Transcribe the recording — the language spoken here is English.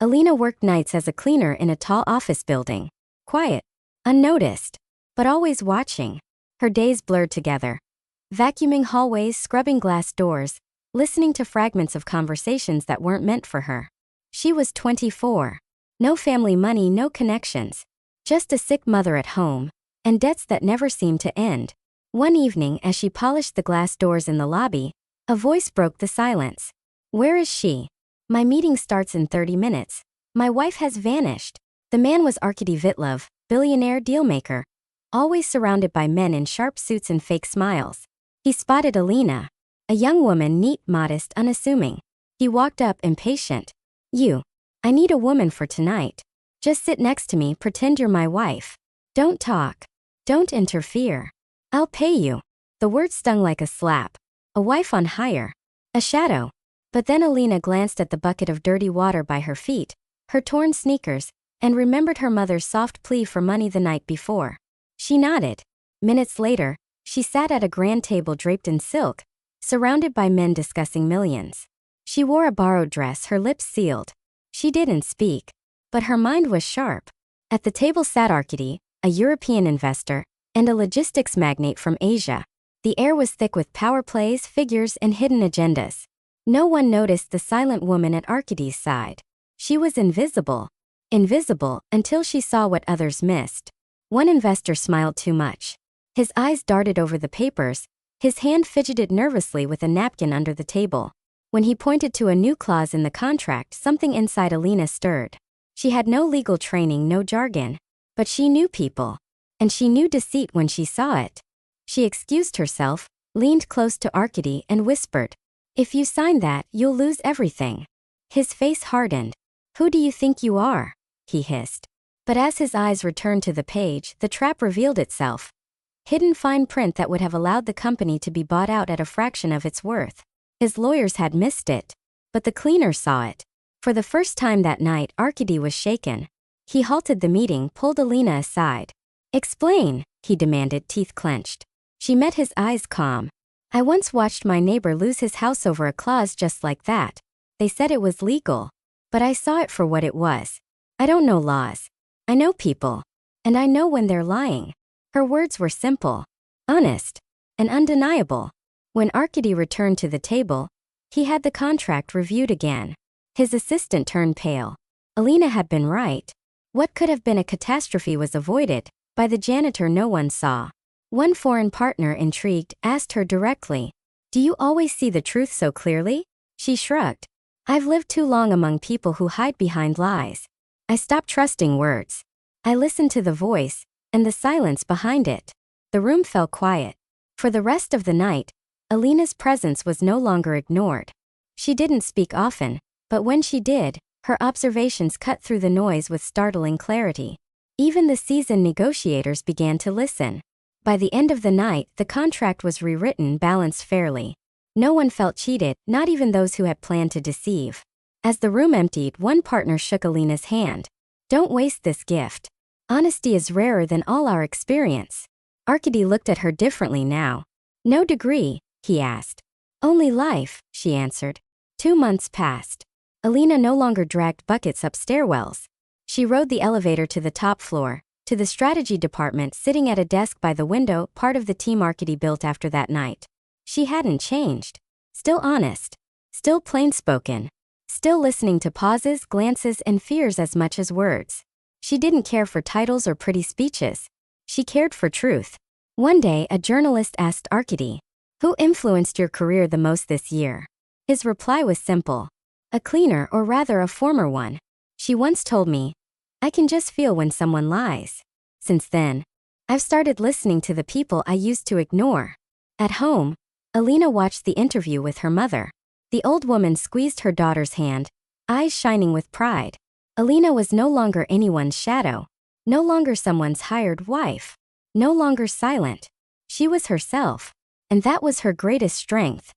Alina worked nights as a cleaner in a tall office building. Quiet, unnoticed, but always watching. Her days blurred together. Vacuuming hallways, scrubbing glass doors, listening to fragments of conversations that weren't meant for her. She was 24. No family money, no connections. Just a sick mother at home, and debts that never seemed to end. One evening, as she polished the glass doors in the lobby, a voice broke the silence. "Where is she? My meeting starts in 30 minutes. My wife has vanished." The man was Arkady Vitlov, billionaire dealmaker, always surrounded by men in sharp suits and fake smiles. He spotted Alina, a young woman, neat, modest, unassuming. He walked up, impatient. I need a woman for tonight. Just sit next to me, pretend you're my wife. Don't talk. Don't interfere. I'll pay you." The word stung like a slap. A wife on hire. A shadow. But then Alina glanced at the bucket of dirty water by her feet, her torn sneakers, and remembered her mother's soft plea for money the night before. She nodded. Minutes later, she sat at a grand table draped in silk, surrounded by men discussing millions. She wore a borrowed dress, her lips sealed. She didn't speak, but her mind was sharp. At the table sat Arkady, a European investor, and a logistics magnate from Asia. The air was thick with power plays, figures, and hidden agendas. No one noticed the silent woman at Arkady's side. She was invisible. Invisible until she saw what others missed. One investor smiled too much. His eyes darted over the papers. His hand fidgeted nervously with a napkin under the table. When he pointed to a new clause in the contract, something inside Alina stirred. She had no legal training, no jargon, but she knew people. And she knew deceit when she saw it. She excused herself, leaned close to Arkady, and whispered, "If you sign that, you'll lose everything." His face hardened. "Who do you think you are?" he hissed. But as his eyes returned to the page, the trap revealed itself. Hidden fine print that would have allowed the company to be bought out at a fraction of its worth. His lawyers had missed it, but the cleaner saw it. For the first time that night, Arkady was shaken. He halted the meeting, pulled Alina aside. "Explain," he demanded, teeth clenched. She met his eyes calm. "I once watched my neighbor lose his house over a clause just like that. They said it was legal. But I saw it for what it was. I don't know laws. I know people. And I know when they're lying." Her words were simple, honest, and undeniable. When Arkady returned to the table, he had the contract reviewed again. His assistant turned pale. Alina had been right. What could have been a catastrophe was avoided. By the janitor no one saw. One foreign partner, intrigued, asked her directly, "Do you always see the truth so clearly?" She shrugged. "I've lived too long among people who hide behind lies. I stopped trusting words. I listened to the voice, and the silence behind it." The room fell quiet. For the rest of the night, Alina's presence was no longer ignored. She didn't speak often, but when she did, her observations cut through the noise with startling clarity. Even the seasoned negotiators began to listen. By the end of the night, the contract was rewritten, balanced fairly. No one felt cheated, not even those who had planned to deceive. As the room emptied, one partner shook Alina's hand. "Don't waste this gift. Honesty is rarer than all our experience." Arkady looked at her differently now. "No degree?" he asked. "Only life," she answered. 2 months passed. Alina no longer dragged buckets up stairwells. She rode the elevator to the top floor, to the strategy department, sitting at a desk by the window, part of the team Arkady built after that night. She hadn't changed. Still honest. Still plain-spoken. Still listening to pauses, glances, and fears as much as words. She didn't care for titles or pretty speeches. She cared for truth. One day, a journalist asked Arkady, "Who influenced your career the most this year?" His reply was simple. "A cleaner, or rather a former one. She once told me, 'I can just feel when someone lies.' Since then, I've started listening to the people I used to ignore." At home, Alina watched the interview with her mother. The old woman squeezed her daughter's hand, eyes shining with pride. Alina was no longer anyone's shadow, no longer someone's hired wife, no longer silent. She was herself, and that was her greatest strength.